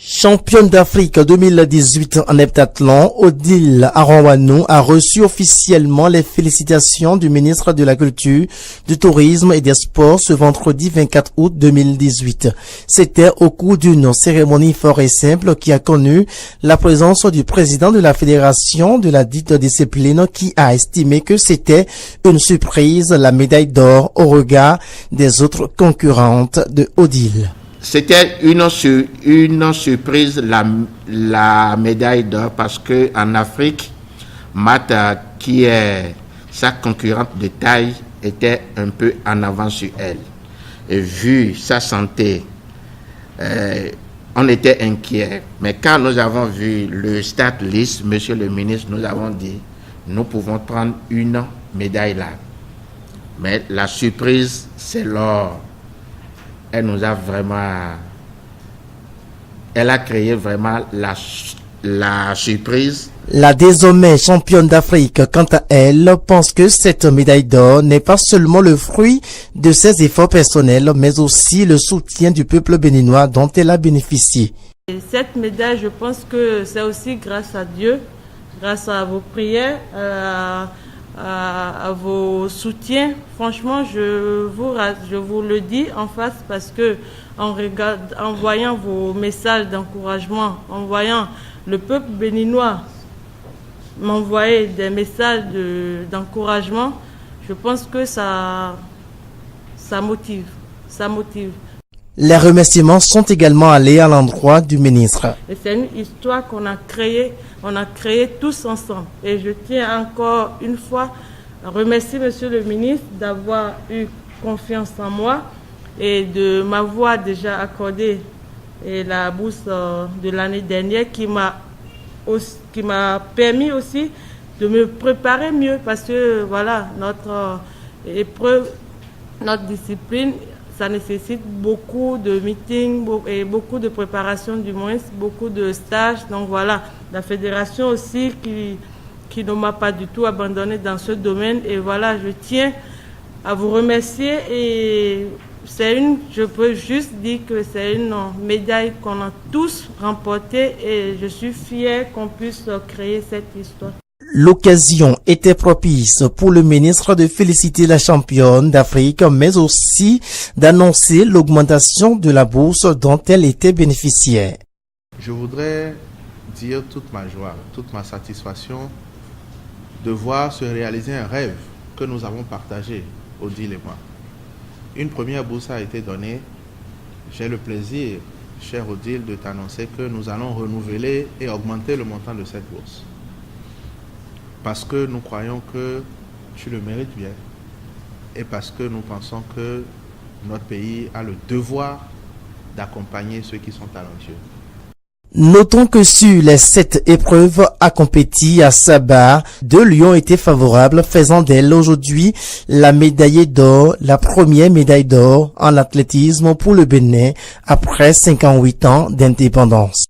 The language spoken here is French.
Championne d'Afrique 2018 en heptathlon, Odile Aronwanou a reçu officiellement les félicitations du ministre de la Culture, du Tourisme et des Sports ce vendredi 24 août 2018. C'était au cours d'une cérémonie fort et simple qui a connu la présence du président de la fédération de la dite discipline qui a estimé que c'était une surprise la médaille d'or au regard des autres concurrentes de Odile. C'était une surprise, la médaille d'or, parce que en Afrique, Mata, qui est sa concurrente de taille, était un peu en avance sur elle. Et vu sa santé, on était inquiet. Mais quand nous avons vu le start list, monsieur le ministre, nous avons dit, nous pouvons prendre une médaille là. Mais la surprise, c'est l'or. Elle a créé vraiment la surprise. La désormais championne d'Afrique, quant à elle, pense que cette médaille d'or n'est pas seulement le fruit de ses efforts personnels, mais aussi le soutien du peuple béninois dont elle a bénéficié. Et cette médaille, je pense que c'est aussi grâce à Dieu, grâce à vos prières, à vos soutiens. Franchement, je vous le dis en face parce que en voyant vos messages d'encouragement, en voyant le peuple béninois m'envoyer des messages d'encouragement, je pense que ça motive. Les remerciements sont également allés à l'endroit du ministre. Et c'est une histoire qu'on a créée, tous ensemble. Et je tiens encore une fois à remercier monsieur le ministre d'avoir eu confiance en moi et de m'avoir déjà accordé la bourse de l'année dernière qui m'a permis aussi de me préparer mieux parce que voilà, notre épreuve, notre discipline, ça nécessite beaucoup de meetings et beaucoup de préparation, du moins beaucoup de stages. Donc voilà, la fédération aussi qui ne m'a pas du tout abandonné dans ce domaine. Et voilà, je tiens à vous remercier. Et je peux juste dire que c'est une médaille qu'on a tous remportée et je suis fière qu'on puisse créer cette histoire. L'occasion était propice pour le ministre de féliciter la championne d'Afrique, mais aussi d'annoncer l'augmentation de la bourse dont elle était bénéficiaire. Je voudrais dire toute ma joie, toute ma satisfaction de voir se réaliser un rêve que nous avons partagé, Odile et moi. Une première bourse a été donnée. J'ai le plaisir, chère Odile, de t'annoncer que nous allons renouveler et augmenter le montant de cette bourse. Parce que nous croyons que tu le mérites bien et parce que nous pensons que notre pays a le devoir d'accompagner ceux qui sont talentueux. Notons que sur les 7 épreuves à compétir à Sabah, 2 lions étaient favorables, faisant d'elle aujourd'hui la médaillée d'or, la première médaille d'or en athlétisme pour le Bénin après 58 ans d'indépendance.